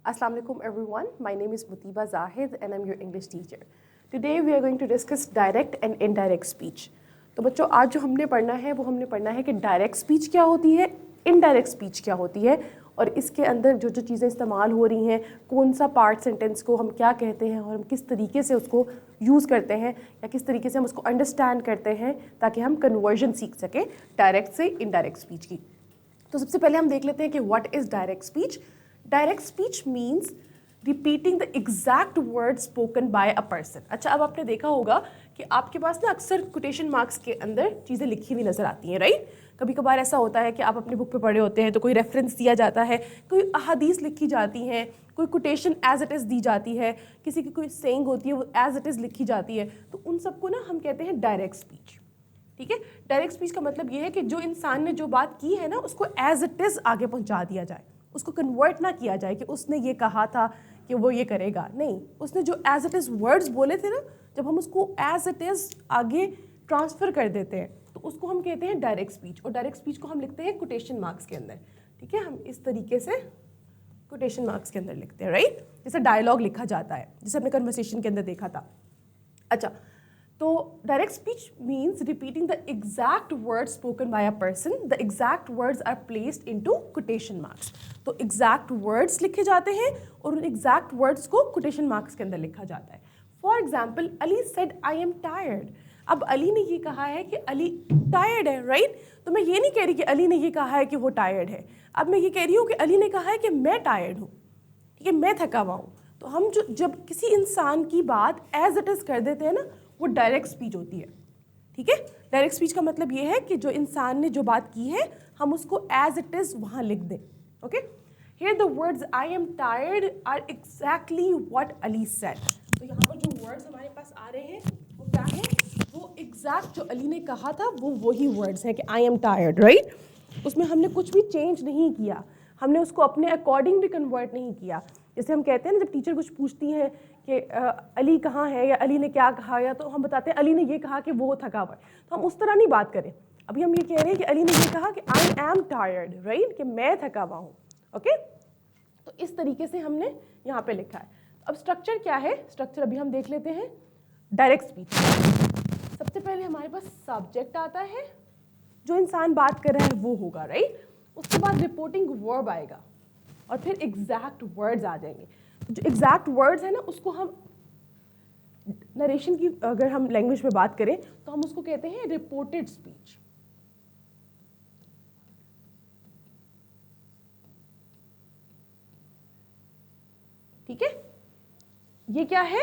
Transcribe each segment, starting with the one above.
Assalamu alaikum everyone. My name is Mutiba Zahid and I'm your English teacher. Today we are going to discuss direct and indirect speech. तो बच्चों आज जो हमने पढ़ना है वो हमने पढ़ना है कि डायरेक्ट स्पीच क्या होती है, इनडायरेक्ट स्पीच क्या होती है और इसके अंदर जो जो चीज़ें इस्तेमाल हो रही हैं, कौन सा पार्ट सेंटेंस को हम क्या कहते हैं और हम किस तरीके से उसको यूज़ करते हैं या किस तरीके से हम उसको अंडरस्टैंड करते हैं ताकि हम कन्वर्जन सीख सकें डायरेक्ट से इनडायरेक्ट स्पीच की। तो सबसे पहले हम देख लेते हैं कि what is direct speech. Direct speech means repeating the exact word spoken by a person. अच्छा, अब आपने देखा होगा कि आपके पास ना अक्सर कोटेशन मार्क्स के अंदर चीज़ें लिखी हुई नज़र आती हैं, राइट। कभी कभार ऐसा होता है कि आप अपनी बुक पे पढ़े होते हैं तो कोई रेफरेंस दिया जाता है, कोई अहादीस लिखी जाती हैं, कोई कोटेशन एज इट इज़ दी जाती है, किसी की कोई सेइंग होती है वो एज इट इज़ लिखी जाती है। तो उन सबको ना हम कहते हैं डायरेक्ट स्पीच। ठीक है, डायरेक्ट स्पीच का मतलब ये है कि जो इंसान ने जो बात की है ना उसको एज इट इज़ आगे पहुंचा दिया जाए, उसको कन्वर्ट ना किया जाए कि उसने ये कहा था कि वो ये करेगा, नहीं, उसने जो एज इट इज़ वर्ड्स बोले थे ना, जब हम उसको एज इट इज़ आगे ट्रांसफ़र कर देते हैं तो उसको हम कहते हैं डायरेक्ट स्पीच। और डायरेक्ट स्पीच को हम लिखते हैं कोटेशन मार्क्स के अंदर। ठीक है, हम इस तरीके से कोटेशन मार्क्स के अंदर लिखते हैं, राइट, जैसे डायलॉग लिखा जाता है, जैसे हमने कन्वर्सेशन के अंदर देखा था। अच्छा, तो direct speech means repeating the exact words spoken by a person. The exact words are placed into quotation marks. तो एग्जैक्ट वर्ड्स लिखे जाते हैं और उन एग्जैक्ट वर्ड्स को कोटेशन मार्क्स के अंदर लिखा जाता है। For example, Ali said I am tired. अब अली ने ये कहा है कि अली टायर्ड है, राइट। तो मैं ये नहीं कह रही कि अली ने ये कहा है कि वो टायर्ड है, अब मैं ये कह रही हूँ कि अली ने कहा है कि मैं टायर्ड हूँ, ठीक है, मैं थका हुआ हूँ। तो हम जब किसी इंसान की बात एज इट इज़ कर देते हैं ना, वो डायरेक्ट स्पीच होती है। ठीक है, डायरेक्ट स्पीच का मतलब ये है कि जो इंसान ने जो बात की है हम उसको एज इट इज़ वहाँ लिख दें। Okay, here the words I am tired are exactly what Ali said. तो यहाँ पर जो वर्ड्स हमारे पास आ रहे हैं वो क्या है, वो एग्जैक्ट जो अली ने कहा था वो वही वर्ड्स हैं कि आई एम टायर्ड, राइट। उसमें हमने कुछ भी चेंज नहीं किया, हमने उसको अपने अकॉर्डिंग भी कन्वर्ट नहीं किया। जैसे हम कहते हैं ना, जब टीचर कुछ पूछती हैं कि अली कहाँ है या अली ने क्या कहा, या तो हम बताते हैं अली ने ये कहा कि वो थका हुआ है, तो हम उस तरह नहीं बात करें। अभी हम ये कह रहे हैं कि अली ने ये कहा कि आई एम टायर्ड, राइट, कि मैं थका हुआ हूँ। ओके, तो इस तरीके से हमने यहाँ पे लिखा है। अब स्ट्रक्चर क्या है, स्ट्रक्चर अभी हम देख लेते हैं डायरेक्ट स्पीच। सबसे पहले हमारे पास सब्जेक्ट आता है, जो इंसान बात कर रहा है वो होगा, राइट। उसके बाद रिपोर्टिंग वर्ब आएगा और फिर एग्जैक्ट वर्ड्स आ जाएंगे। जो एग्जैक्ट वर्ड्स है ना उसको हम नरेशन की अगर हम लैंग्वेज में बात करें तो हम उसको कहते हैं रिपोर्टेड स्पीच। ठीक है, ये क्या है,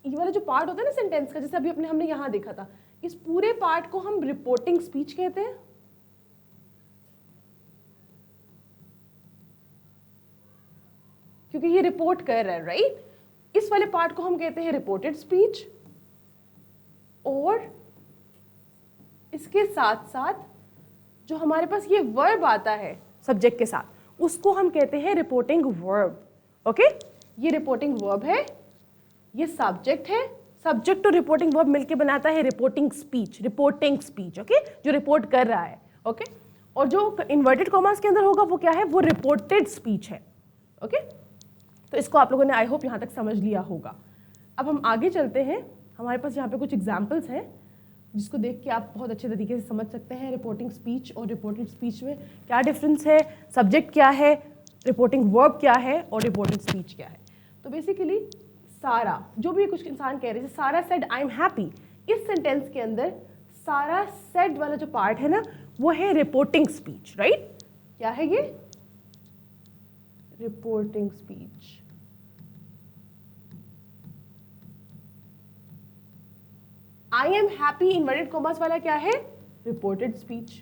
ये वाला जो पार्ट होता है ना सेंटेंस का, जैसे अभी हमने यहां देखा था, इस पूरे पार्ट को हम रिपोर्टिंग स्पीच कहते हैं। क्योंकि ये रिपोर्ट कर रहा है, राइट। इस वाले पार्ट को हम कहते हैं रिपोर्टेड स्पीच और इसके साथ साथ जो हमारे पास ये वर्ब आता है सब्जेक्ट के साथ उसको हम कहते हैं रिपोर्टिंग वर्ब। ओके, ये रिपोर्टिंग वर्ब है, ये सब्जेक्ट है, सब्जेक्ट और रिपोर्टिंग वर्ब मिलके बनाता है reporting speech. Reporting speech, okay, जो रिपोर्ट कर रहा है। ओके, और जो इन्वर्टेड कॉमास के अंदर होगा वो क्या है, वो रिपोर्टेड स्पीच है। ओके, तो इसको आप लोगों ने आई होप यहाँ तक समझ लिया होगा। अब हम आगे चलते हैं, हमारे पास यहाँ पे कुछ एग्जाम्पल्स हैं जिसको देख के आप बहुत अच्छे तरीके से समझ सकते हैं रिपोर्टिंग स्पीच और रिपोर्टेड स्पीच में क्या डिफरेंस है, सब्जेक्ट क्या है, रिपोर्टिंग वर्ब क्या है और रिपोर्टेड स्पीच क्या है। तो बेसिकली सारा, जो भी कुछ इंसान कह रहे हैं, सारा सेड आई एम हैप्पी, इस सेंटेंस के अंदर सारा सेड वाला जो पार्ट है ना वो है रिपोर्टिंग स्पीच, राइट। क्या है ये, reporting speech. I am happy inverted commas वाला क्या है, रिपोर्टेड स्पीच।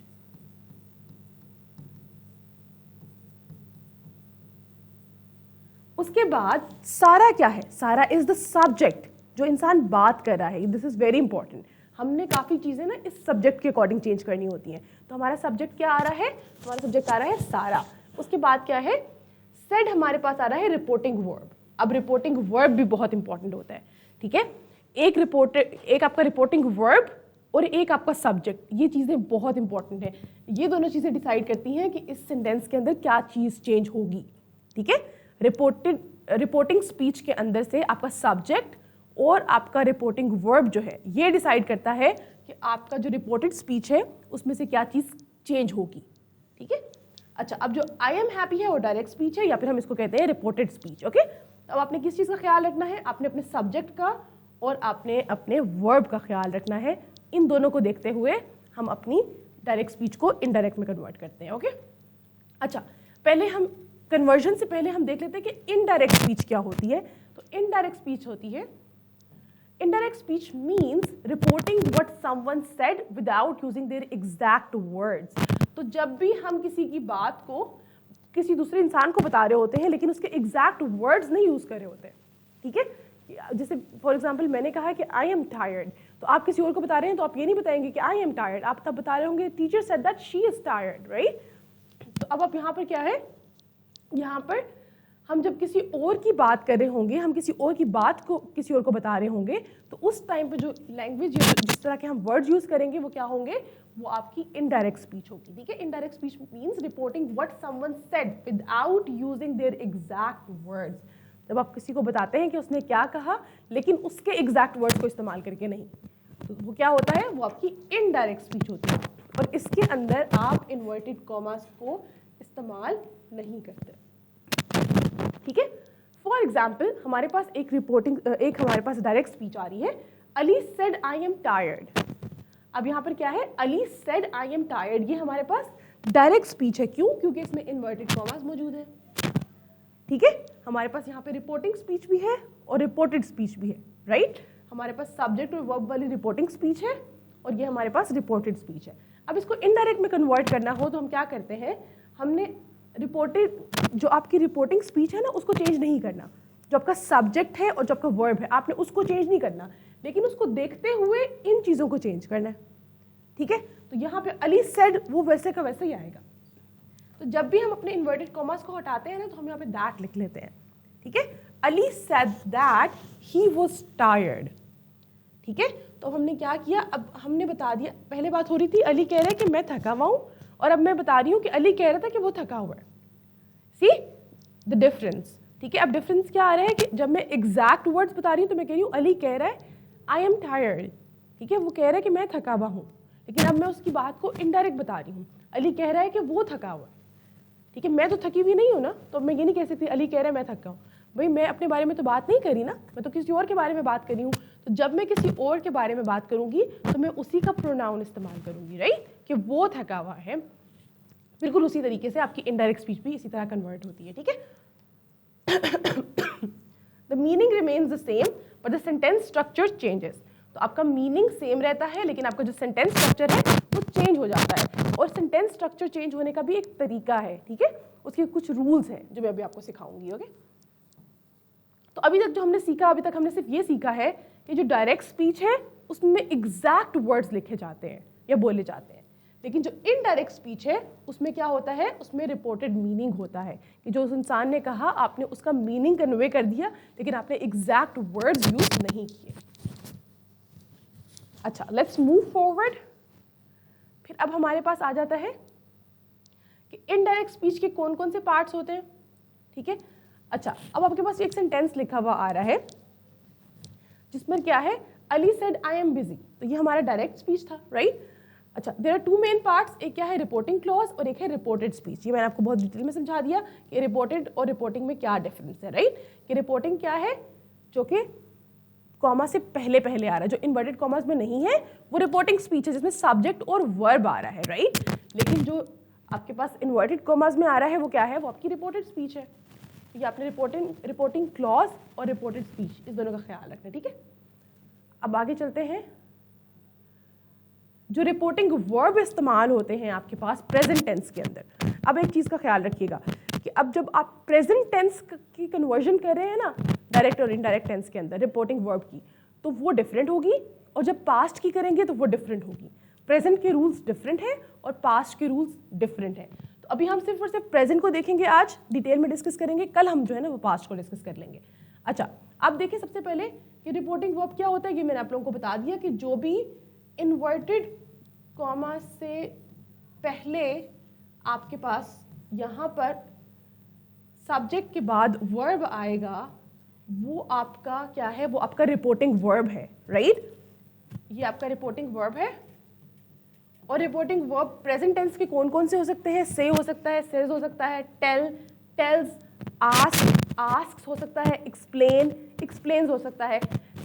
उसके बाद सारा क्या है, सारा इज द सब्जेक्ट, जो इंसान बात कर रहा है। दिस इज वेरी इंपॉर्टेंट, हमने काफ़ी चीज़ें ना इस सब्जेक्ट के अकॉर्डिंग चेंज करनी होती हैं। तो हमारा सब्जेक्ट क्या आ रहा है, हमारा सब्जेक्ट आ रहा है सारा। उसके बाद क्या है, सेड हमारे पास आ रहा है रिपोर्टिंग वर्ब। अब रिपोर्टिंग वर्ब भी बहुत इंपॉर्टेंट होता है, ठीक है। एक आपका रिपोर्टिंग वर्ब और एक आपका सब्जेक्ट, ये चीज़ें बहुत इंपॉर्टेंट है। ये दोनों चीज़ें डिसाइड करती हैं कि इस सेंटेंस के अंदर क्या चीज़ चेंज होगी, ठीक है। रिपोर्टिंग स्पीच के अंदर से आपका सब्जेक्ट और आपका रिपोर्टिंग वर्ब जो है ये डिसाइड करता है कि आपका जो रिपोर्टेड स्पीच है उसमें से क्या चीज़ चेंज होगी, ठीक है। अच्छा, अब जो आई एम हैप्पी है वो डायरेक्ट स्पीच है या फिर हम इसको कहते हैं रिपोर्टेड स्पीच, ओके। अब आपने किस चीज़ का ख्याल रखना है, आपने अपने सब्जेक्ट का और आपने अपने वर्ब का ख्याल रखना है। इन दोनों को देखते हुए हम अपनी डायरेक्ट स्पीच को इनडायरेक्ट में कन्वर्ट करते हैं, ओके। अच्छा, पहले हम कन्वर्जन से पहले हम देख लेते हैं कि इनडायरेक्ट स्पीच क्या होती है। तो इनडायरेक्ट स्पीच होती है, indirect speech means reporting what someone said without using their exact words। तो जब भी हम किसी की बात को किसी दूसरे इंसान को बता रहे होते हैं लेकिन उसके एग्जैक्ट वर्ड्स नहीं यूज कर रहे होते, ठीक है। जैसे फॉर एग्जांपल मैंने कहा कि आई एम टायर्ड, तो आप किसी और को बता रहे हैं तो आप ये नहीं बताएंगे कि आई एम टायर्ड, आप तब बता रहे होंगे teacher said that she is tired, right. तो अब आप यहाँ पर क्या है, यहाँ पर हम जब किसी और की बात कर रहे होंगे, हम किसी और की बात को किसी और को बता रहे होंगे, तो उस टाइम पे जो लैंग्वेज जिस तरह के हम वर्ड्स यूज करेंगे वो क्या होंगे, वो आपकी इनडायरेक्ट स्पीच होगी, ठीक है। Indirect speech means reporting what someone said without using their exact words. जब आप किसी को बताते हैं कि उसने क्या कहा लेकिन उसके एग्जैक्ट वर्ड्स को इस्तेमाल करके नहीं, तो वो क्या होता है, वो आपकी इनडायरेक्ट स्पीच होती है। और इसके अंदर आप इन्वर्टेड कॉमास को इस्तेमाल नहीं करते, ठीक है। फॉर एग्जाम्पल हमारे पास एक हमारे पास डायरेक्ट स्पीच आ रही है, Ali said I am tired. अब यहाँ पर क्या है, Ali said I am tired, ये हमारे पास डायरेक्ट स्पीच है। क्यों? क्योंकि इसमें इन्वर्टेड कॉमास मौजूद है, ठीक है। हमारे पास यहाँ पे रिपोर्टिंग स्पीच भी है और रिपोर्टेड स्पीच भी है, राइट। हमारे पास सब्जेक्ट और वर्ब वाली रिपोर्टिंग स्पीच है और ये हमारे पास रिपोर्टेड स्पीच है। अब इसको इनडायरेक्ट में कन्वर्ट करना हो तो हम क्या करते हैं, हमने रिपोर्टेड जो आपकी रिपोर्टिंग स्पीच है ना उसको चेंज नहीं करना, जो आपका सब्जेक्ट है और जो आपका वर्ब है आपने उसको चेंज नहीं करना, लेकिन उसको देखते हुए इन चीज़ों को चेंज करना है, ठीक है। तो यहाँ पे अली सेड वो वैसे का वैसे ही आएगा। तो जब भी हम अपने इन्वर्टेड कॉमास को हटाते हैं ना तो हम यहाँ पे दैट लिख लेते हैं, ठीक है। Ali said that he was tired, ठीक है। तो हमने क्या किया, अब हमने बता दिया, पहले बात हो रही थी अली कह रहा है कि मैं थका हुआ हूँ और अब मैं बता रही हूँ कि अली कह रहा था कि वो थका हुआ है। सी द डिफरेंस, ठीक है। अब डिफरेंस क्या आ रहा है कि जब मैं एग्जैक्ट वर्ड्स बता रही हूँ तो मैं कह रही हूँ अली कह रहा है आई एम टायर्ड, ठीक है, वो कह रहा है कि मैं थका हुआ हूँ, लेकिन अब मैं उसकी बात को इनडायरेक्ट बता रही हूँ, अली कह रहा है कि वो थका हुआ है, ठीक है। मैं तो थकी हुई नहीं हूँ ना, तो मैं ये नहीं कह सकती अली कह रहा है मैं थका हूँ। भाई मैं अपने बारे में तो बात नहीं करी ना, मैं तो किसी और के बारे में बात करी हूँ। तो जब मैं किसी और के बारे में बात करूँगी तो मैं उसी का प्रोनाउन इस्तेमाल करूँगी, राइट, कि वो थका हुआ है। बिल्कुल उसी तरीके से आपकी इनडायरेक्ट स्पीच भी इसी तरह कन्वर्ट होती है, ठीक है। The meaning remains the same but the sentence structure changes. तो आपका मीनिंग सेम रहता है लेकिन आपका जो सेंटेंस स्ट्रक्चर है वो चेंज हो जाता है। और सेंटेंस स्ट्रक्चर चेंज होने का भी एक तरीका है, ठीक है, उसके कुछ रूल्स हैं जो मैं अभी आपको सिखाऊंगी, ओके। तो अभी तक जो हमने सीखा, अभी तक हमने सिर्फ ये सीखा है कि जो डायरेक्ट स्पीच है उसमें एग्जैक्ट वर्ड्स लिखे जाते हैं या बोले जाते हैं, लेकिन जो इनडायरेक्ट स्पीच है उसमें क्या होता है, उसमें रिपोर्टेड मीनिंग होता है कि जो उस इंसान ने कहा आपने उसका मीनिंग कन्वे कर दिया लेकिन आपने एग्जैक्ट वर्ड्स यूज नहीं किए। अच्छा, लेट्स मूव फॉरवर्ड। फिर अब हमारे पास आ जाता है कि इनडायरेक्ट स्पीच के कौन कौन से पार्ट्स होते हैं, ठीक है। अच्छा, अब आपके पास एक सेंटेंस लिखा हुआ आ रहा है जिसमें क्या है, Ali said I am busy, तो ये हमारा डायरेक्ट स्पीच था, राइट। अच्छा, there are two main parts, एक क्या है रिपोर्टिंग क्लॉज और एक है रिपोर्टेड स्पीच। ये मैंने आपको बहुत डिटेल में समझा दिया कि रिपोर्टेड और रिपोर्टिंग में क्या डिफरेंस है, राइट। कि रिपोर्टिंग क्या है, जो कि कॉमा से पहले पहले आ रहा है, जो इन्वर्टेड कॉमास में नहीं है वो रिपोर्टिंग स्पीच है जिसमें सब्जेक्ट और वर्ब आ रहा है, राइट। लेकिन जो आपके पास इन्वर्टेड कॉमास में आ रहा है वो क्या है, वो आपकी रिपोर्टेड स्पीच है। ये आपने रिपोर्टिंग क्लॉज और रिपोर्टेड स्पीच इस दोनों का ख्याल रखना, ठीक है। अब आगे चलते हैं। जो रिपोर्टिंग वर्ब इस्तेमाल होते हैं आपके पास प्रेजेंट टेंस के अंदर, अब एक चीज़ का ख्याल रखिएगा कि अब जब आप प्रेजेंट टेंस की कन्वर्जन कर रहे हैं ना डायरेक्ट और इनडायरेक्ट टेंस के अंदर रिपोर्टिंग वर्ब की, तो वो डिफरेंट होगी, और जब पास्ट की करेंगे तो वो डिफरेंट होगी। प्रेजेंट के रूल्स डिफरेंट हैं और पास्ट के रूल्स डिफरेंट हैं। तो अभी हम सिर्फ और सिर्फ प्रेजेंट को देखेंगे, आज डिटेल में डिस्कस करेंगे, कल हम जो है ना वो पास्ट को डिस्कस कर लेंगे। अच्छा, अब देखिए सबसे पहले कि रिपोर्टिंग वर्ब क्या होता है, ये मैंने आप लोगों को बता दिया कि जो भी इन्वर्टेड कॉमा से पहले आपके पास यहाँ पर सब्जेक्ट के बाद वर्ब आएगा, वो आपका क्या है, वो आपका रिपोर्टिंग वर्ब है, राइट? ये आपका रिपोर्टिंग वर्ब है। और रिपोर्टिंग वर्ब प्रेजेंट टेंस के कौन कौन से हो सकते हैं? से हो सकता है, सेज हो सकता है, टेल, टेल्स, आस्क, आस्क्स हो सकता है, एक्सप्लेन, एक्सप्लेन्स हो सकता है।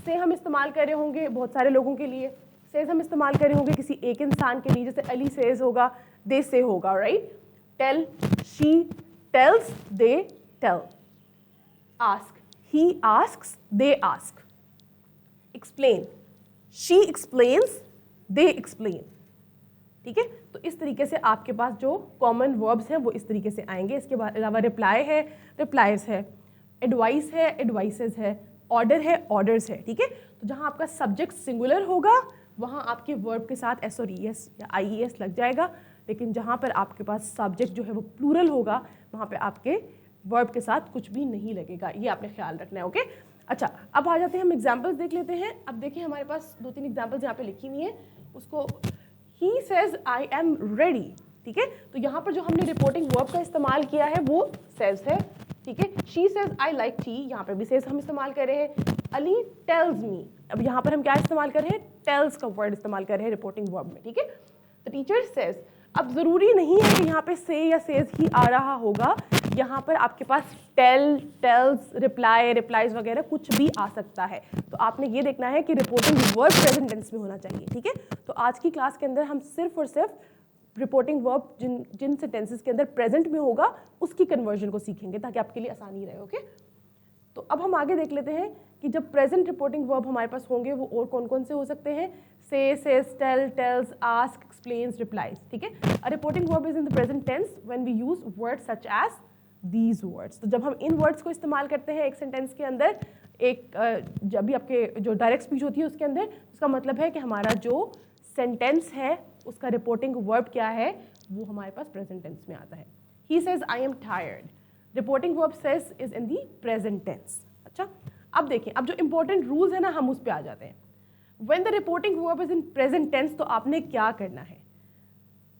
से हम इस्तेमाल कर रहे होंगे बहुत सारे लोगों के लिए, सेज हम इस्तेमाल कर रहे होंगे किसी एक इंसान के लिए, जैसे अली सेज होगा, दे से होगा, right? Tell, she tells, they tell. Ask, he asks, they ask. Explain, she explains, they explain. ठीक है, तो इस तरीके से आपके पास जो कॉमन वर्ब्स हैं वो इस तरीके से आएंगे। इसके अलावा रिप्लाई है, रिप्लाइज है, एडवाइस है, एडवाइसेज है, ऑर्डर है, ऑर्डर्स है। ठीक है, तो जहाँ आपका सब्जेक्ट सिंगुलर होगा वहाँ आपके वर्ब के साथ एस और ई एस या आई ई एस लग जाएगा, लेकिन जहाँ पर आपके पास सब्जेक्ट जो है वो प्लूरल होगा वहाँ पे आपके वर्ब के साथ कुछ भी नहीं लगेगा। ये आपने ख्याल रखना है, ओके? अच्छा, अब आ जाते हैं हम एग्जाम्पल्स देख लेते हैं। अब देखिए हमारे पास 2-3 एग्जाम्पल्स यहाँ पे लिखी हुई हैं। उसको He says I am ready, ठीक है? तो यहाँ पर जो हमने रिपोर्टिंग वर्ब का इस्तेमाल किया है वो says है, ठीक है? She says I like tea, यहाँ पर भी says हम इस्तेमाल कर रहे हैं। Ali tells me, अब यहाँ पर हम क्या इस्तेमाल कर रहे हैं? tells का वर्ड इस्तेमाल कर रहे हैं रिपोर्टिंग वर्ब में, ठीक है? The teacher says, अब ज़रूरी नहीं है कि यहाँ पे say या says ही आ रहा होगा, यहाँ पर आपके पास टेल, टेल्स, रिप्लाई, रिप्लाइज वगैरह कुछ भी आ सकता है। तो आपने ये देखना है कि रिपोर्टिंग वर्ब प्रेजेंट टेंस में होना चाहिए, ठीक है? तो आज की क्लास के अंदर हम सिर्फ और सिर्फ रिपोर्टिंग वर्ब जिन सेंटेंसेस के अंदर प्रेजेंट में होगा उसकी कन्वर्जन को सीखेंगे ताकि आपके लिए आसानी रहे, ओके? तो अब हम आगे देख लेते हैं कि जब प्रेजेंट रिपोर्टिंग वर्ब हमारे पास होंगे वो और कौन कौन से हो सकते हैं। Say, says, tell, tells, ask, explains, replies, ठीक है? A reporting verb is in the present tense when we use words such as these words। तो जब हम इन वर्ड्स को इस्तेमाल करते हैं एक सेंटेंस के अंदर, जब भी आपके जो डायरेक्ट स्पीच होती है उसके अंदर, उसका मतलब है कि हमारा जो सेंटेंस है उसका रिपोर्टिंग वर्ब क्या है, वो हमारे पास प्रेजेंट टेंस में आता है। He says I am tired, reporting verb says is in the present tense। अच्छा, अब देखिए, अब जो इंपॉर्टेंट रूल्स है ना हम उस पर आ जाते हैं। When the reporting verb is in present tense, तो आपने क्या करना है?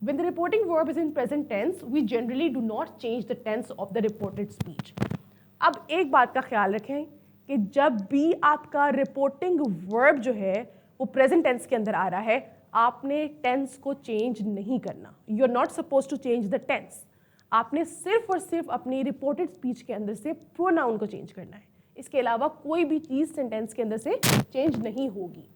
When the reporting verb is in present tense, we generally do not change the tense of the reported speech। अब एक बात का ख्याल रखें कि जब भी आपका रिपोर्टिंग वर्ब जो है वो प्रेजेंट टेंस के अंदर आ रहा है, आपने टेंस को चेंज नहीं करना। You are not suppose to change the tense. आपने सिर्फ और सिर्फ अपनी रिपोर्टेड स्पीच के अंदर से प्रोनाउन को चेंज करना है। इसके अलावा कोई भी चीज़ सेंटेंस के अंदर से चेंज नहीं होगी।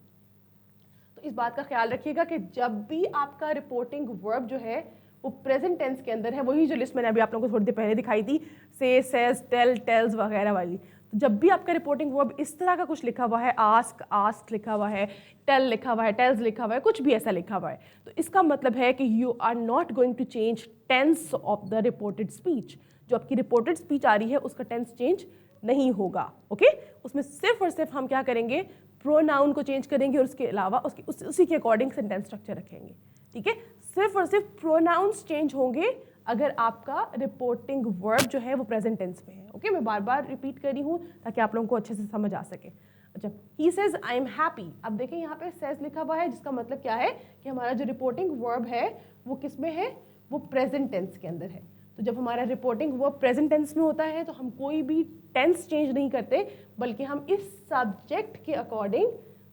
इस बात का ख्याल रखिएगा कि जब भी आपका रिपोर्टिंग वर्ब जो है वो प्रेजेंट टेंस के अंदर है, वही जो लिस्ट मैंने अभी आप लोगों को थोड़ी देर पहले दिखाई थी, से, सेज, टेल, टेल्स वगैरह वाली, तो जब भी आपका रिपोर्टिंग वर्ब इस तरह का कुछ लिखा हुआ है, आस्क, आस्क लिखा हुआ है, टेल लिखा हुआ है, टेल्स लिखा हुआ है, कुछ भी ऐसा लिखा हुआ है, तो इसका मतलब है कि you are not going to change tense of the reported speech. जो आपकी रिपोर्टेड स्पीच आ रही है उसका टेंस चेंज नहीं होगा, ओके? उसमें सिर्फ और सिर्फ हम क्या करेंगे, प्रोनाउन को चेंज करेंगे और उसके अलावा उसी के अकॉर्डिंग सेंटेंस स्ट्रक्चर रखेंगे, ठीक है? सिर्फ और सिर्फ प्रोनाउंस चेंज होंगे अगर आपका रिपोर्टिंग वर्ब जो है वो प्रेजेंट टेंस में है, ओके? मैं बार बार रिपीट कर रही हूँ ताकि आप लोगों को अच्छे से समझ आ सके। अच्छा, ही सेज आई एम हैप्पी। अब देखें यहाँ पे सेज लिखा हुआ है, जिसका मतलब क्या है कि हमारा जो रिपोर्टिंग वर्ब है वो किस में है, वो प्रेजेंट टेंस के अंदर है। तो जब हमारा रिपोर्टिंग वर्ब प्रेजेंट टेंस में होता है तो हम कोई भी टेंस चेंज नहीं करते, बल्कि हम इस सब्जेक्ट के अकॉर्डिंग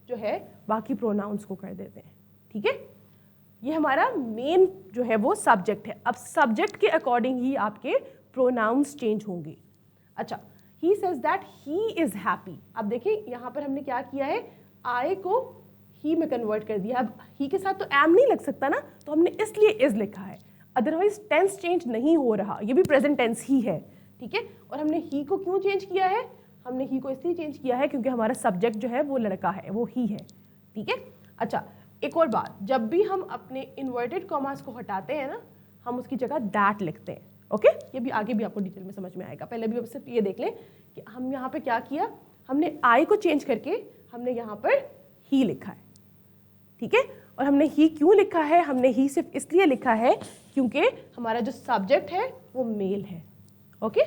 जो है बाकी प्रोनाउंस को कर देते हैं, ठीक है? ये हमारा मेन जो है वो सब्जेक्ट है। अब सब्जेक्ट के अकॉर्डिंग ही आपके प्रोनाउंस चेंज होंगे। अच्छा, ही says that he is happy. अब देखिए यहाँ पर हमने क्या किया है, आई को ही में कन्वर्ट कर दिया। अब ही के साथ तो एम नहीं लग सकता ना, तो हमने इसलिए इज लिखा है, अदरवाइज टेंस चेंज नहीं हो रहा, ये भी प्रेजेंट टेंस ही है, ठीक है? और हमने ही को क्यों चेंज किया है, हमने ही को इसलिए चेंज किया है क्योंकि हमारा सब्जेक्ट जो है वो लड़का है, वो ही है, ठीक है? अच्छा, एक और बात, जब भी हम अपने इन्वर्टेड कॉमास को हटाते हैं ना, हम उसकी जगह दैट लिखते हैं, ओके? ये भी आगे भी आपको डिटेल में समझ में आएगा। पहले भी सिर्फ ये देख लें कि हम यहाँ पे क्या किया, हमने आई को चेंज करके हमने यहाँ पर ही लिखा है, ठीक है? और हमने ही क्यों लिखा है, हमने ही सिर्फ इसलिए लिखा है क्योंकि हमारा जो सब्जेक्ट है वो मेल है, ओके?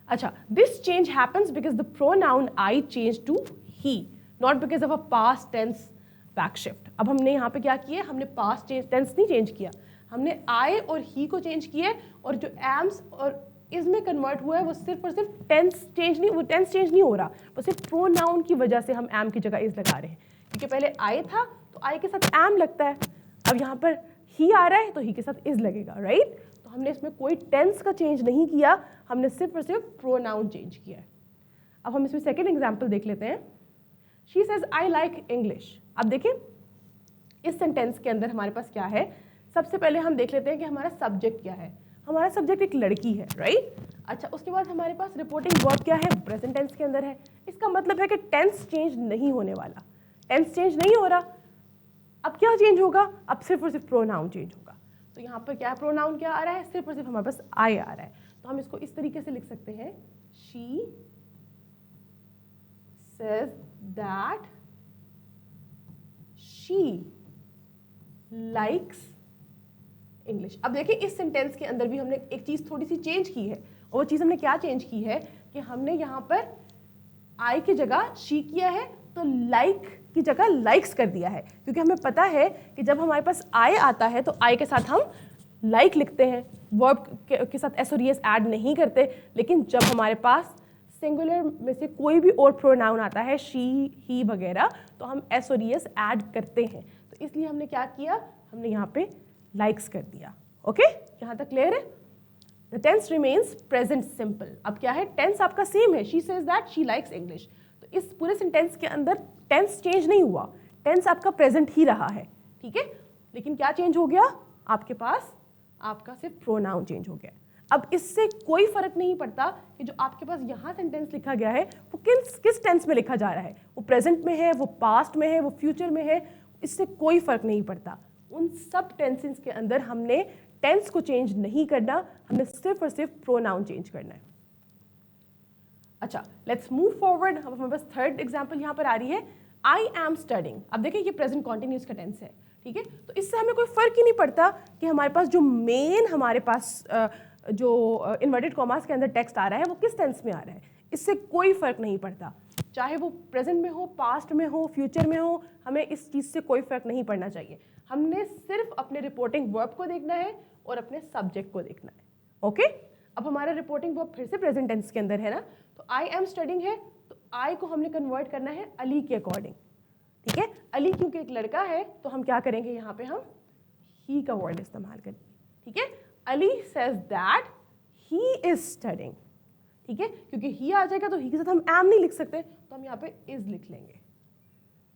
अच्छा, this change happens because the pronoun I change to he, not because of a past tense back shift. अब हमने यहाँ पे क्या किया, हमने पास्ट टेंस नहीं चेंज किया, हमने आई और ही को चेंज किया, और जो एम्स और इज में कन्वर्ट हुआ है वो सिर्फ और सिर्फ टेंस चेंज नहीं हो रहा, वो सिर्फ प्रोनाउन की वजह से हम एम की जगह इज लगा रहे हैं, क्योंकि पहले आई था तो आई के साथ एम लगता है, अब यहाँ पर ही आ रहा है तो ही के साथ इज लगेगा, राइट। तो हमने इसमें कोई टेंस का चेंज नहीं किया, हमने सिर्फ और सिर्फ प्रोनाउन चेंज किया है। अब हम इसमें सेकेंड एग्जाम्पल देख लेते हैं। She says I like English. अब देखें इस सेंटेंस के अंदर हमारे पास क्या है, सबसे पहले हम देख लेते हैं कि हमारा सब्जेक्ट क्या है। हमारा सब्जेक्ट एक लड़की है, राइट। अच्छा, उसके बाद हमारे पास रिपोर्टिंग वर्ब क्या है, प्रेजेंट टेंस के अंदर है। इसका मतलब है कि टेंस चेंज नहीं होने वाला, टेंस चेंज नहीं हो रहा। अब क्या चेंज होगा, अब सिर्फ और सिर्फ प्रोनाउन चेंज होगा। तो यहाँ पर क्या प्रोनाउन क्या आ रहा है, सिर्फ और सिर्फ हमारे पास आई आ रहा है। तो हम इसको इस तरीके से लिख सकते हैं, she says that she likes English। अब देखिए इस सेंटेंस के अंदर भी हमने एक चीज थोड़ी सी चेंज की है, और वो चीज हमने क्या चेंज की है कि हमने यहाँ पर आई की जगह she किया है, तो like की जगह likes कर दिया है, क्योंकि हमें पता है कि जब हमारे पास I आता है तो I के साथ हम like लिखते हैं, वर्ब के साथ एस और एस ऐड नहीं करते। लेकिन जब हमारे पास सिंगुलर में से कोई भी और प्रोनाउन आता है, शी ही वगैरह, तो हम एस और एस ऐड करते हैं। तो इसलिए हमने क्या किया, हमने यहाँ पे लाइक्स कर दिया। ओके, यहाँ तक क्लियर है। The tense remains present simple. अब क्या है, टेंस आपका सेम है, she says that she likes English. तो इस पूरे सेंटेंस के अंदर टेंस चेंज नहीं हुआ, टेंस आपका प्रेजेंट ही रहा है, ठीक है। लेकिन क्या चेंज हो गया, आपके पास आपका सिर्फ प्रोनाउन चेंज हो गया। अब इससे कोई फर्क नहीं पड़ता कि जो आपके पास यहाँ सेंटेंस लिखा गया है वो किस टेंस में लिखा जा रहा है, वो प्रेजेंट में है, वो पास्ट में है, वो फ्यूचर में है, इससे कोई फर्क नहीं पड़ता। उन सब टेंसेस के अंदर हमने टेंस को चेंज नहीं करना, हमने सिर्फ और सिर्फ प्रोनाउन चेंज करना है। अच्छा, लेट्स मूव फॉरवर्ड। अब हमारे पास थर्ड एग्जाम्पल यहाँ पर आ रही है, आई एम स्टडिंग। अब देखिए ये प्रेजेंट कॉन्टिन्यूस का टेंस है, ठीक है। तो इससे हमें कोई फर्क ही नहीं पड़ता कि हमारे पास जो मेन हमारे पास जो इन्वर्टेड कॉमास के अंदर टेक्स्ट आ रहा है वो किस टेंस में आ रहा है, इससे कोई फर्क नहीं पड़ता। चाहे वो प्रेजेंट में हो, पास्ट में हो, फ्यूचर में हो, हमें इस चीज़ से कोई फर्क नहीं पड़ना चाहिए। हमने सिर्फ अपने रिपोर्टिंग वर्ब को देखना है और अपने सब्जेक्ट को देखना है। ओके, अब हमारा रिपोर्टिंग वर्ब फिर से प्रेजेंट टेंस के अंदर है ना, तो आई एम स्टडिंग है, तो आई को हमने कन्वर्ट करना है अली के अकॉर्डिंग, ठीक है। अली क्योंकि एक लड़का है तो हम क्या करेंगे, यहाँ पे हम ही का वर्ड इस्तेमाल करेंगे, ठीक है। Ali says that he is studying, ठीक है, क्योंकि ही आ जाएगा तो ही के साथ हम एम नहीं लिख सकते, तो हम यहाँ पे इज लिख लेंगे,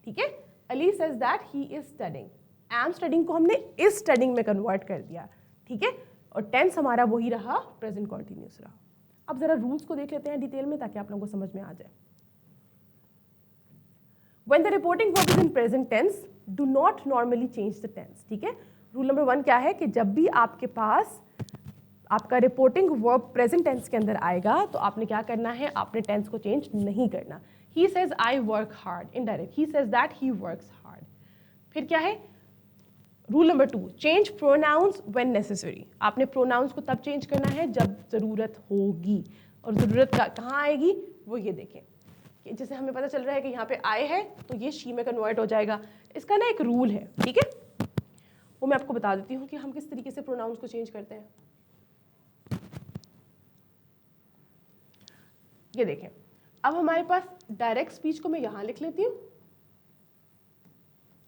ठीक है। Ali says that he is studying, am studying को हमने is studying में कन्वर्ट कर दिया, ठीक है। और टेंस हमारा वही रहा, प्रेजेंट कॉन्टिन्यूस रहा। अब जरा रूल्स को देख लेते हैं डिटेल में ताकि आप लोगों को समझ में आ जाए। When the reporting verb is in present tense, do not normally change the tense, ठीक है। रूल नंबर 1 क्या है कि जब भी आपके पास आपका रिपोर्टिंग वर्ब प्रेजेंट टेंस के अंदर आएगा तो आपने क्या करना है, आपने टेंस को चेंज नहीं करना। He says I work hard, indirect he says that he works hard. फिर क्या है, rule number 2, change pronouns when necessary. आपने प्रोनाउंस को तब चेंज करना है जब ज़रूरत होगी, और ज़रूरत कहाँ आएगी वो ये देखें कि जैसे हमें पता चल रहा है कि यहाँ पे आए है तो ये शी में कन्वर्ट हो जाएगा। इसका ना एक रूल है, ठीक है, वो मैं आपको बता देती हूँ कि हम किस तरीके से प्रोनाउंस को चेंज करते हैं। ये देखें, अब हमारे पास डायरेक्ट स्पीच को मैं यहाँ लिख लेती हूँ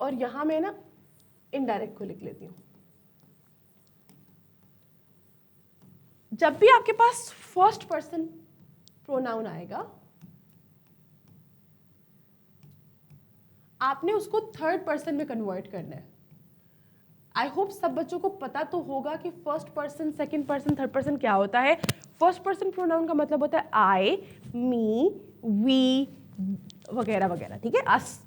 और यहाँ मैं ना इनडायरेक्ट को लिख लेती हूँ। जब भी आपके पास फर्स्ट पर्सन प्रोनाउन आएगा आपने उसको थर्ड पर्सन में कन्वर्ट करना है। आई होप सब बच्चों को पता तो होगा कि first person, second person, third person क्या होता है। फर्स्ट पर्सन प्रोनाउन का मतलब होता है आई, मी, वी वगैरह वगैरह, ठीक है, अस।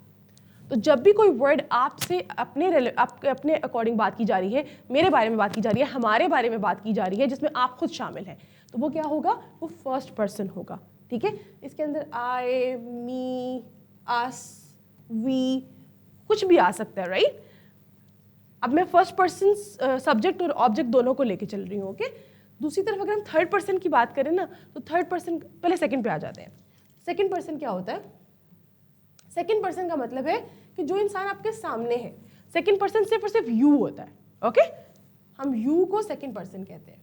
तो जब भी कोई वर्ड आपसे अपने अकॉर्डिंग बात की जा रही है, मेरे बारे में बात की जा रही है, हमारे बारे में बात की जा रही है, जिसमें आप खुद शामिल हैं, तो वो क्या होगा, वो फर्स्ट पर्सन होगा, ठीक है। इसके अंदर आई, मी, अस, वी कुछ भी आ सकता है, राइट। अब मैं फर्स्ट पर्सन सब्जेक्ट और ऑब्जेक्ट दोनों को लेके चल रही हूँ, ओके। दूसरी तरफ अगर हम थर्ड पर्सन की बात करें ना, तो थर्ड पर्सन, पहले सेकंड पे आ जाते हैं। सेकंड पर्सन क्या होता है, सेकंड पर्सन का मतलब है कि जो इंसान आपके सामने है। सेकंड पर्सन सिर्फ और सिर्फ यू होता है, ओके। हम यू को सेकंड पर्सन कहते हैं।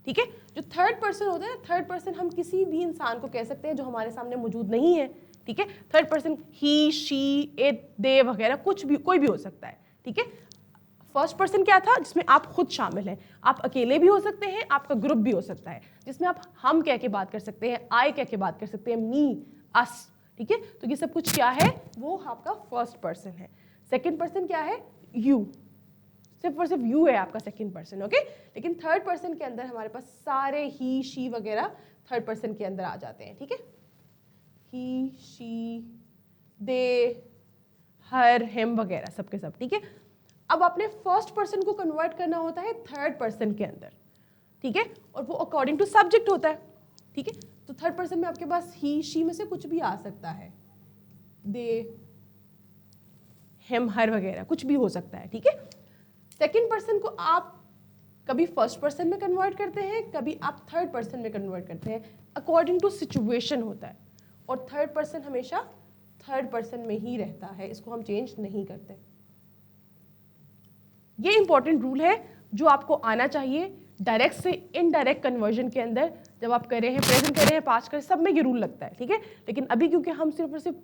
ठीक है। जो थर्ड पर्सन होता है, थर्ड पर्सन हम किसी भी इंसान को कह सकते हैं जो हमारे सामने मौजूद नहीं है, ठीक है। Third person he, she, it, they वगैरह कुछ भी, कोई भी हो सकता है, ठीक है। फर्स्ट पर्सन क्या था, जिसमें आप खुद शामिल हैं, आप अकेले भी हो सकते हैं, आपका ग्रुप भी हो सकता है, जिसमें आप हम कह के बात कर सकते हैं, आई कह के बात कर सकते हैं, मी, अस, ठीक है। तो ये सब कुछ क्या है, वो आपका फर्स्ट पर्सन है। सेकंड पर्सन क्या है, यू, सिर्फ और सिर्फ यू है आपका सेकंड पर्सन, ओके। लेकिन थर्ड पर्सन के अंदर हमारे पास सारे ही, शी वगैरह थर्ड पर्सन के अंदर आ जाते हैं, ठीक है। ही, शी, दे, हर, हिम वगैरह सबके सब, ठीक है। अब आपने फर्स्ट पर्सन को कन्वर्ट करना होता है थर्ड पर्सन के अंदर, ठीक है, और वो अकॉर्डिंग टू सब्जेक्ट होता है, ठीक है। तो थर्ड पर्सन में आपके पास ही, शी में से कुछ भी आ सकता है, दे, हिम, हर वगैरह कुछ भी हो सकता है, ठीक है। सेकंड पर्सन को आप कभी फर्स्ट पर्सन में कन्वर्ट करते हैं, कभी आप थर्ड पर्सन में कन्वर्ट करते हैं, अकॉर्डिंग टू सिचुएशन होता है। और थर्ड पर्सन हमेशा थर्ड पर्सन में ही रहता है, इसको हम चेंज नहीं करते। ये इंपॉर्टेंट रूल है जो आपको आना चाहिए डायरेक्ट से इनडायरेक्ट कन्वर्जन के अंदर। जब आप कर रहे हैं, प्रेजेंट कर रहे हैं, पास्ट कर रहे हैं, सब में ये रूल लगता है, ठीक है। लेकिन अभी क्योंकि हम सिर्फ और सिर्फ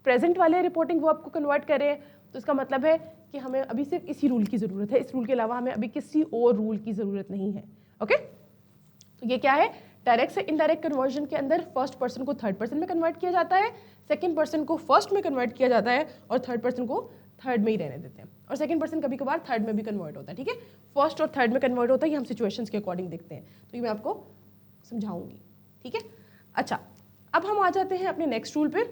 प्रेजेंट वाले रिपोर्टिंग वर्ब को कन्वर्ट कर रहे हैं, तो इसका मतलब है कि हमें अभी सिर्फ इसी रूल की ज़रूरत है, इस रूल के अलावा हमें अभी किसी और रूल की ज़रूरत नहीं है, ओके। तो ये क्या है, डायरेक्ट से इनडायरेक्ट कन्वर्जन के अंदर फर्स्ट पर्सन को थर्ड पर्सन में कन्वर्ट किया जाता है, सेकंड पर्सन को फर्स्ट में कन्वर्ट किया जाता है, और थर्ड पर्सन को थर्ड में ही रहने देते हैं। और सेकंड पर्सन कभी कभार थर्ड में भी कन्वर्ट होता है, ठीक है। फर्स्ट और थर्ड में कन्वर्ट होता है, ये हम सिचुएशंस के अकॉर्डिंग देखते हैं, तो ये मैं आपको समझाऊंगी, ठीक है। अच्छा, अब हम आ जाते हैं अपने नेक्स्ट रूल पे।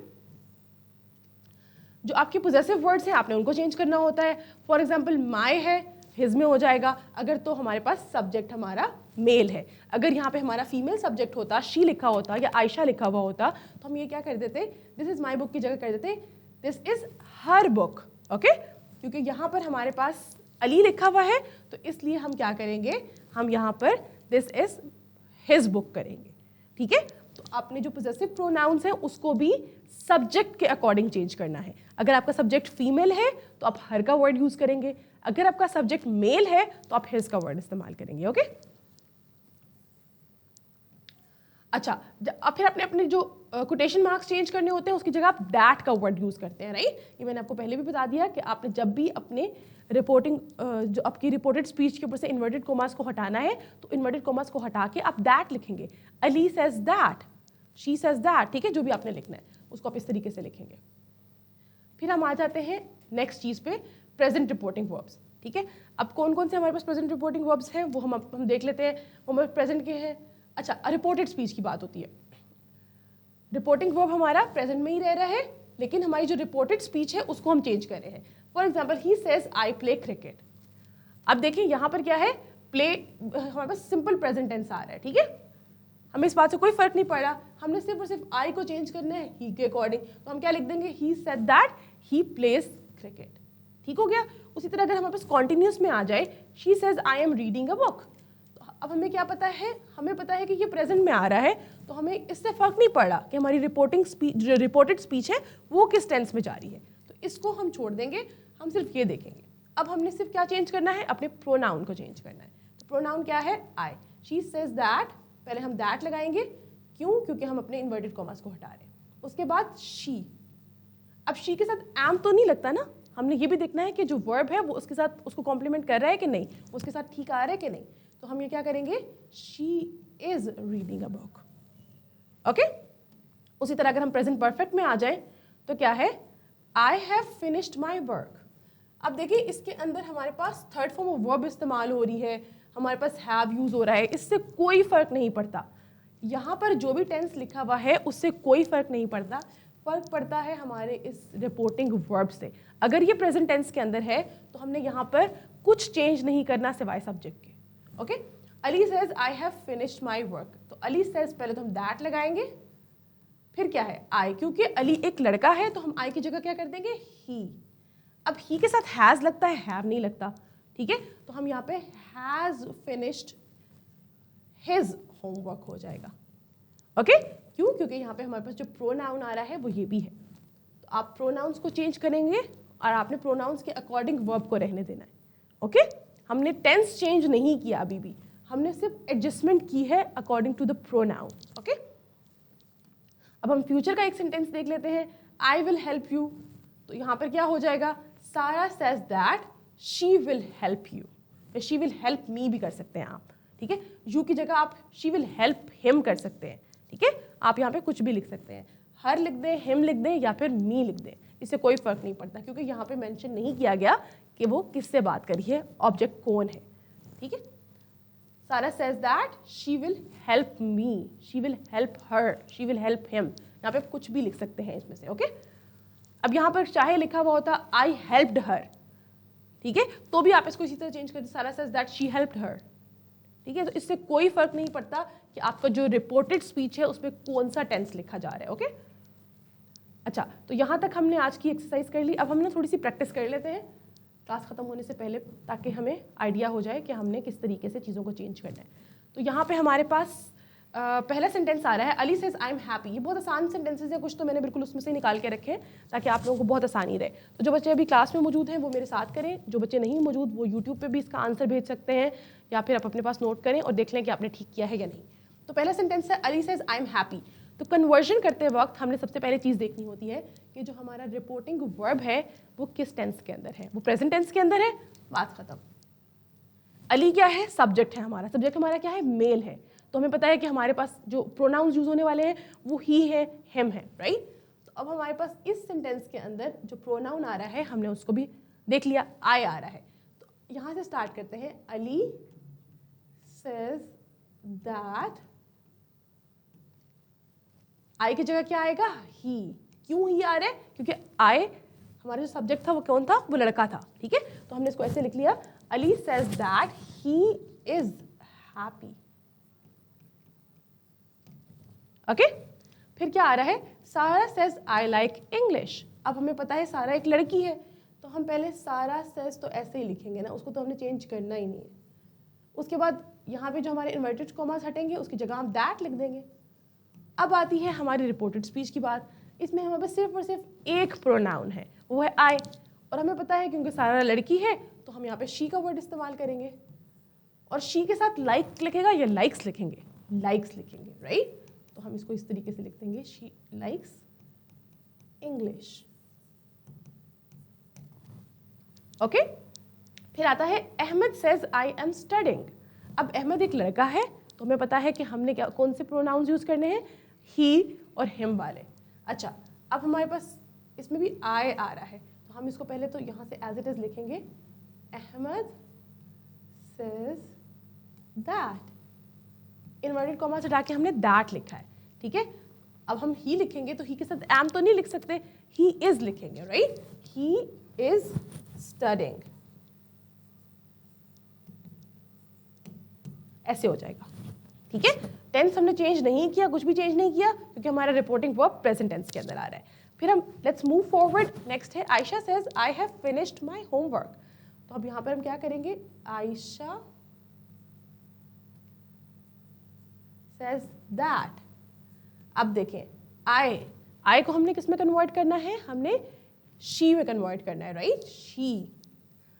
जो आपके पोजेसिव वर्ड्स हैं, आपने उनको चेंज करना होता है। फॉर एग्जाम्पल माई है, हिज में हो जाएगा अगर तो हमारे पास सब्जेक्ट हमारा मेल है। अगर यहाँ पे हमारा फीमेल सब्जेक्ट होता, शी लिखा होता या आयशा लिखा हुआ होता, तो हम ये क्या कर देते, दिस इज माई बुक की जगह कर देते this is her book, okay. क्योंकि यहाँ पर हमारे पास अली लिखा हुआ है, तो इसलिए हम क्या करेंगे, हम यहाँ पर दिस इज हिज बुक करेंगे, ठीक है। तो आपने जो पोजेसिव प्रोनाउंस है उसको भी सब्जेक्ट के अकॉर्डिंग चेंज करना है। अगर आपका सब्जेक्ट फीमेल है तो आप हर का वर्ड यूज करेंगे, अगर आपका सब्जेक्ट मेल है तो आप हिज का वर्ड इस्तेमाल करेंगे, ओके। अच्छा, अब फिर अपने अपने जो कोटेशन मार्क्स चेंज करने होते हैं उसकी जगह आप दैट का वर्ड यूज करते हैं, राइट। ये मैंने आपको पहले भी बता दिया कि आपने जब भी अपने रिपोर्टिंग जो आपकी रिपोर्टेड स्पीच के ऊपर से इन्वर्टेड कोमास को हटाना है, तो इन्वर्टेड कोमास को हटा के आप दैट लिखेंगे। Ali says that, she says that, ठीक है। जो भी आपने लिखना है उसको आप इस तरीके से लिखेंगे। फिर हम आ जाते हैं नेक्स्ट चीज पे, प्रेजेंट रिपोर्टिंग वर्ब्स, ठीक है। अब कौन कौन से हमारे पास प्रेजेंट रिपोर्टिंग वर्ब्स हैं वो हम देख लेते हैं। वो हमारे प्रेजेंट के हैं। अच्छा, रिपोर्टेड स्पीच की बात होती है। रिपोर्टिंग वर्ब हमारा प्रेजेंट में ही रह रहा है, लेकिन हमारी जो रिपोर्टेड स्पीच है उसको हम चेंज कर रहे हैं। For example, he says I play cricket. अब देखिए यहाँ पर क्या है, प्ले हमारे पास सिंपल प्रेजेंट टेंस आ रहा है, ठीक है। हमें इस बात से कोई फर्क नहीं पड़ा, हमने सिर्फ और सिर्फ आई को चेंज करना है ही के अकॉर्डिंग। तो हम क्या लिख देंगे, he said that he plays cricket, ठीक हो गया। उसी तरह अगर हमारे पास कॉन्टिन्यूस में आ जाए, she says I am reading a book, तो अब हमें क्या पता है, हमें पता है कि ये प्रेजेंट में आ रहा है, तो हमें इससे फर्क नहीं पड़ा कि हमारी रिपोर्टिंग स्पीच, जो रिपोर्टेड स्पीच है वो किस टेंस में जा रही है। तो इसको हम छोड़ देंगे, हम सिर्फ ये देखेंगे। अब हमने सिर्फ क्या चेंज करना है, अपने प्रोनाउन को चेंज करना है। तो प्रोनाउन क्या है, आई। शी सेज दैट, पहले हम दैट लगाएंगे, क्यों, क्योंकि हम अपने इन्वर्टेड कॉमास को हटा रहे हैं। उसके बाद शी। अब शी के साथ एम तो नहीं लगता ना, हमने ये भी देखना है कि जो वर्ब है वो उसके साथ उसको कॉम्प्लीमेंट कर रहा है कि नहीं, उसके साथ ठीक आ रहा है कि नहीं। तो हम ये क्या करेंगे, she is reading a book, okay. उसी तरह अगर हम प्रेजेंट परफेक्ट में आ जाए तो क्या है, I have finished my work. अब देखिए इसके अंदर हमारे पास थर्ड फॉर्म ऑफ वर्ब इस्तेमाल हो रही है, हमारे पास हैव यूज हो रहा है, इससे कोई फर्क नहीं पड़ता। यहाँ पर जो भी टेंस लिखा हुआ है उससे कोई फर्क नहीं पड़ता, फर्क पड़ता है हमारे इस रिपोर्टिंग वर्ब से। अगर ये प्रेजेंट टेंस के अंदर है तो हमने यहाँ पर कुछ चेंज नहीं करना सिवाय सब्जेक्ट के, okay. Ali says I have finished my work, तो अली सेज पहले तो हम दैट लगाएंगे, फिर क्या है, आई। क्योंकि अली एक लड़का है तो हम आई की जगह क्या कर देंगे, ही। अब ही के साथ हैज लगता है, हैव नहीं लगता, ठीक है। तो हम यहाँ पे हैज फिनिश्ड हिज होमवर्क हो जाएगा, ओके। क्यों, क्योंकि यहाँ पे हमारे पास जो प्रोनाउन आ रहा है वो ये भी है। तो आप प्रोनाउंस को चेंज करेंगे और आपने प्रोनाउंस के अकॉर्डिंग वर्ब को रहने देना है, ओके। हमने टेंस चेंज नहीं किया अभी भी, हमने सिर्फ एडजस्टमेंट की है according to the pronoun. Okay, अब हम फ्यूचर का एक सेंटेंस देख लेते हैं, आई विल हेल्प यू। तो यहाँ पर क्या हो जाएगा, सारा says that she will help you, या शी विल हेल्प मी भी कर सकते हैं आप, ठीक है। यू की जगह आप शी विल हेल्प हिम कर सकते हैं, ठीक है। आप यहाँ पे कुछ भी लिख सकते हैं, हर लिख दें, हिम लिख दें या फिर मी लिख दें, इससे कोई फर्क नहीं पड़ता, क्योंकि यहाँ पे मेंशन नहीं किया गया कि वो किससे बात कर रही है, ऑब्जेक्ट कौन है, ठीक है। सारा says that she will help me, she will help her, she will help him, यहाँ पे कुछ भी लिख सकते हैं इसमें से। ओके, अब यहाँ पर चाहे लिखा हुआ होता आई हेल्प्ड हर, ठीक है, तो भी आप इसको इसी तरह चेंज कर दीजिए, सारा सेज दैट शी हेल्प्ड हर, ठीक है। तो इससे कोई फर्क नहीं पड़ता कि आपका जो रिपोर्टेड स्पीच है उसमें कौन सा टेंस लिखा जा रहा है। ओके, अच्छा, तो यहाँ तक हमने आज की एक्सरसाइज कर ली। अब हम ना थोड़ी सी प्रैक्टिस कर लेते हैं क्लास खत्म होने से पहले, ताकि हमें आइडिया हो जाए कि हमने किस तरीके से चीज़ों को चेंज करना है। तो यहाँ पे हमारे पास पहला सेंटेंस आ रहा है, Ali says I am happy. ये बहुत आसान सेंटेंसेस हैं, कुछ तो मैंने बिल्कुल उसमें से निकाल के रखे हैं ताकि आप लोगों को बहुत आसानी रहे। तो जो बच्चे अभी क्लास में मौजूद हैं वो मेरे साथ करें, जो बच्चे नहीं मौजूद वो यूट्यूब पे भी इसका आंसर भेज सकते हैं, या फिर आप अपने पास नोट करें और देख लें कि आपने ठीक किया है या नहीं। तो पहला सेंटेंस है, Ali says I am happy. तो कन्वर्जन करते वक्त हमने सबसे पहले चीज़ देखनी होती है कि जो हमारा रिपोर्टिंग वर्ब है वो किस टेंस के अंदर है, वो प्रेजेंट टेंस के अंदर है, बात खत्म। अली क्या है, सब्जेक्ट है हमारा, सब्जेक्ट हमारा क्या है, मेल है। तो हमें पता है कि हमारे पास जो प्रोनाउंस यूज होने वाले हैं वो ही है, हिम है, राइट। तो अब हमारे पास इस सेंटेंस के अंदर जो प्रोनाउन आ रहा है हमने उसको भी देख लिया, आई आ रहा है। तो यहाँ से स्टार्ट करते हैं, अली सेज दैट, आई की जगह क्या आएगा, ही। क्यों ही आ रहा है, क्योंकि आई हमारा जो सब्जेक्ट था वो कौन था, वो लड़का था, ठीक है। तो हमने इसको ऐसे लिख लिया, Ali says that he is happy. Okay, फिर क्या आ रहा है, सारा सेज आई लाइक इंग्लिश। अब हमें पता है सारा एक लड़की है, तो हम पहले सारा सेज तो ऐसे ही लिखेंगे ना, उसको तो हमने चेंज करना ही नहीं है। उसके बाद यहाँ पे जो हमारे इन्वर्टेड कॉमास हटेंगे उसकी जगह हम दैट लिख देंगे। अब आती है हमारी रिपोर्टेड स्पीच की बात। इसमें हमारे पास सिर्फ और सिर्फ एक प्रोनाउन है, वो है आई, और हमें पता है क्योंकि सारा लड़की है तो हम यहाँ पे शी का वर्ड इस्तेमाल करेंगे, और शी के साथ लाइक लिखेगा या लाइक्स लिखेंगे, लाइक्स लिखेंगे, राइट। तो हम इसको इस तरीके से लिख देंगे, शी लाइक्स इंग्लिश। ओके, फिर आता है Ahmed says I am studying. अब अहमद एक लड़का है तो हमें पता है कि हमने क्या कौन से प्रोनाउंस यूज करने हैं, ही और हिम वाले। अच्छा, अब हमारे पास इसमें भी आई आ रहा है, तो हम इसको पहले तो यहाँ से एज इट इज लिखेंगे, Ahmed says that, inverted comma से हटा के हमने दैट लिखा है, ठीक है। अब हम ही लिखेंगे तो ही के साथ एम तो नहीं लिख सकते, ही इज लिखेंगे, राइट, ही इज स्टडिंग, ऐसे हो जाएगा, ठीक है। टेंस हमने चेंज नहीं किया, कुछ भी चेंज नहीं किया, क्योंकि हमारा रिपोर्टिंग वर्ब प्रेजेंट टेंस के अंदर आ रहा है। फिर हम लेट्स मूव फॉरवर्ड, नेक्स्ट है Ayesha says I have finished my homework. तो अब यहाँ पर हम क्या करेंगे, आयशा सेज दैट। अब देखें, आई को हमने किस में कन्वर्ट करना है, हमने शी में कन्वर्ट करना है, राइट, शी।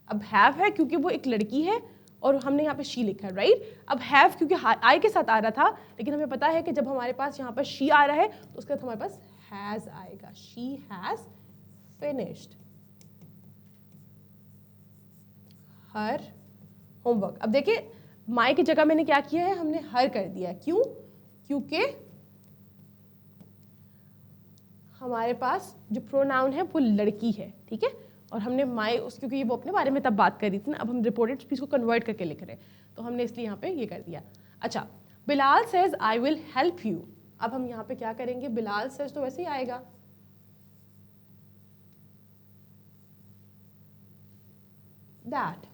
अब हैव है क्योंकि वो एक लड़की है और हमने यहाँ पे शी लिखा है, राइट। अब हैव क्योंकि आई के साथ आ रहा था, लेकिन हमें पता है कि जब हमारे पास यहाँ पर शी आ रहा है तो उसके साथ हमारे पास हैज आएगा, she has finished her homework. अब देखिए, माई की जगह मैंने क्या किया है, हमने हर कर दिया है, क्यों, क्योंकि हमारे पास जो प्रोनाउन है वो लड़की है, ठीक है, और हमने माई उस क्योंकि वो अपने बारे में तब बात कर रही थी ना, अब हम रिपोर्टेड स्पीच को कन्वर्ट करके लिख रहे हैं, तो हमने इसलिए यहाँ पे ये कर दिया। अच्छा, Bilal says I will help you. अब हम यहाँ पे क्या करेंगे, बिलाल सेज तो वैसे ही आएगा, that.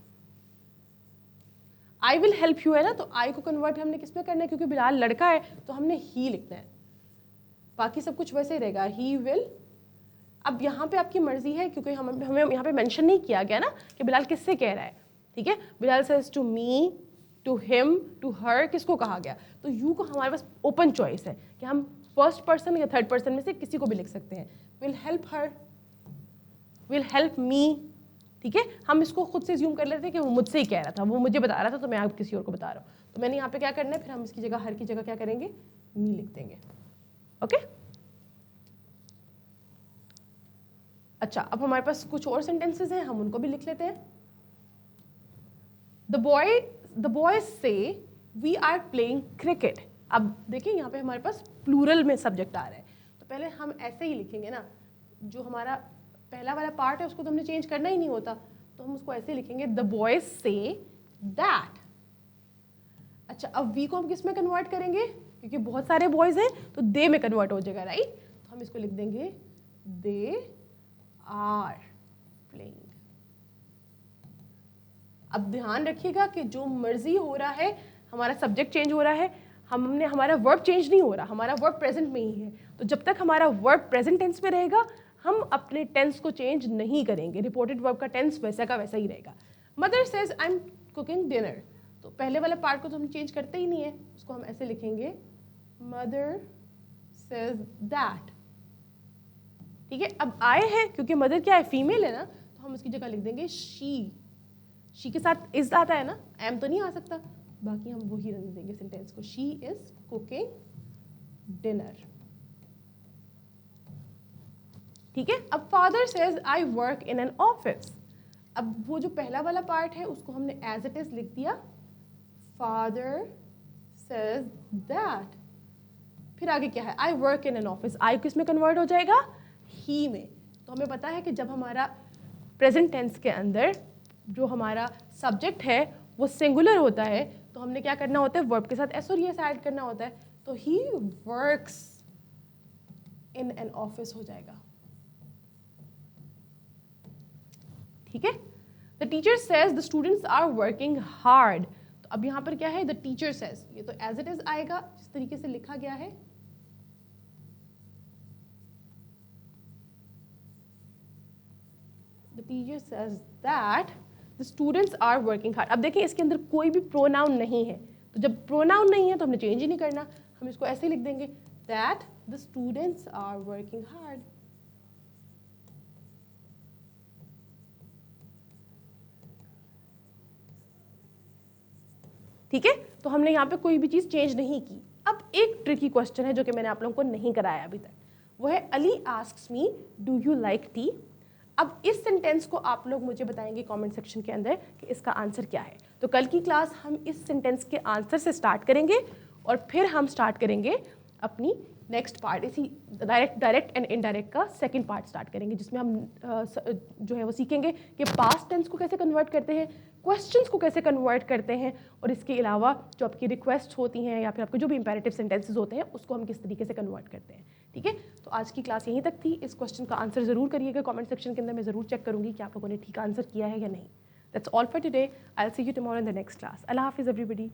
I will help you है ना, तो आई को कन्वर्ट हमने किस में करना है, क्योंकि बिलाल लड़का है तो हमने ही लिखना है, बाकी सब कुछ वैसे ही रहेगा, ही विल। अब यहाँ पे आपकी मर्जी है, क्योंकि हमें यहाँ पे मेंशन नहीं किया गया ना कि बिलाल किससे कह रहा है, ठीक है। Bilal says to me, to him, to her, किसको कहा गया, तो यू को हमारे पास ओपन चॉइस है कि हम फर्स्ट पर्सन या थर्ड पर्सन में से किसी को भी लिख सकते हैं। Will help her, will help me, ठीक है। हम इसको खुद से ज्यूम कर लेते हैं कि वो मुझसे ही कह रहा था, वो मुझे बता रहा था तो मैं आप किसी और को बता रहा हूँ, तो मैंने यहाँ पे क्या करना है, फिर हम इसकी जगह हर की जगह क्या करेंगे, मी लिख देंगे। ओके अच्छा, अब हमारे पास कुछ और सेंटेंसेस हैं, हम उनको भी लिख लेते हैं। द बॉयज से वी आर प्लेइंग क्रिकेट। अब देखिए यहाँ पे हमारे पास प्लूरल में सब्जेक्ट आ रहा है, तो पहले हम ऐसे ही लिखेंगे ना, जो हमारा पहला वाला पार्ट है उसको तो हमने चेंज करना ही नहीं होता, तो हम उसको ऐसे लिखेंगे द बॉयज से दैट। अच्छा, अब वी को हम किस में कन्वर्ट करेंगे, क्योंकि बहुत सारे बॉयज हैं तो दे में कन्वर्ट हो जाएगा, राइट। तो हम इसको लिख देंगे दे आर प्लेइंग। अब ध्यान रखिएगा कि जो मर्जी हो रहा है, हमारा सब्जेक्ट चेंज हो रहा है, हमने हमारा वर्ब चेंज नहीं हो रहा, हमारा वर्ब प्रेजेंट में ही है। तो जब तक हमारा वर्ब प्रेजेंट टेंस में रहेगा, हम अपने टेंस को चेंज नहीं करेंगे। रिपोर्टेड वर्ब का टेंस वैसा का वैसा ही रहेगा। Mother says I am cooking dinner, तो पहले वाला पार्ट को तो हम चेंज करते ही नहीं है, उसको हम ऐसे लिखेंगे मदर सेज दैट। ठीक है, अब आए हैं, क्योंकि मदर क्या है, फीमेल है ना, तो हम उसकी जगह लिख देंगे शी के साथ इज आता है ना, एम तो नहीं आ सकता, बाकी हम वही रन देंगे सेंटेंस को, शी इज कुकिंग डिनर। ठीक है, अब father says I work in an office. अब वो जो पहला वाला पार्ट है उसको हमने एज इट इज लिख दिया, फादर सेज दैट। फिर आगे क्या है, I work in an office, I किस में कन्वर्ट हो जाएगा, ही में। तो हमें पता है कि जब हमारा प्रेजेंट टेंस के अंदर जो हमारा सब्जेक्ट है वो सिंगुलर होता है, तो हमने क्या करना होता है, वर्ब के साथ एस और एस ऐड करना होता है, तो he works in an office हो जाएगा। ठीक है, the teacher says the students are working hard. तो अब यहाँ पर क्या है, द टीचर सेज, ये तो एज इट इज आएगा जिस तरीके से लिखा गया है। The teacher says that the students are working hard. अब देखिए इसके अंदर कोई भी प्रोनाउन नहीं है, तो जब प्रोनाउन नहीं है तो हमने चेंज ही नहीं करना, हम इसको ऐसे ही लिख देंगे that the students are working hard. ठीक है, तो हमने यहाँ पे कोई भी चीज़ चेंज नहीं की। अब एक ट्रिकी क्वेश्चन है जो कि मैंने आप लोगों को नहीं कराया अभी तक, वो है Ali asks me do you like T. अब इस सेंटेंस को आप लोग मुझे बताएंगे कमेंट सेक्शन के अंदर कि इसका आंसर क्या है। तो कल की क्लास हम इस सेंटेंस के आंसर से स्टार्ट करेंगे और फिर हम स्टार्ट करेंगे अपनी नेक्स्ट पार्ट, इसी डायरेक्ट एंड इनडायरेक्ट का सेकंड पार्ट स्टार्ट करेंगे, जिसमें हम जो है वो सीखेंगे कि पास्ट टेंस को कैसे कन्वर्ट करते हैं, क्वेश्चंस को कैसे कन्वर्ट करते हैं, और इसके अलावा जो आपकी रिक्वेस्ट होती हैं या फिर आपके जो भी इंपेरेटिव सेंटेंसेस होते हैं उसको हम किस तरीके से कन्वर्ट करते हैं। ठीक है, तो आज की क्लास यहीं तक थी। इस क्वेश्चन का आंसर ज़रूर करिएगा कमेंट सेक्शन के अंदर, मैं ज़रूर चेक करूँगी कि आप लोगों ने ठीक आंसर किया है या नहीं। That's all for today, I will see you tomorrow in the next class. अल्लाह हाफिज़ एवरीबॉडी।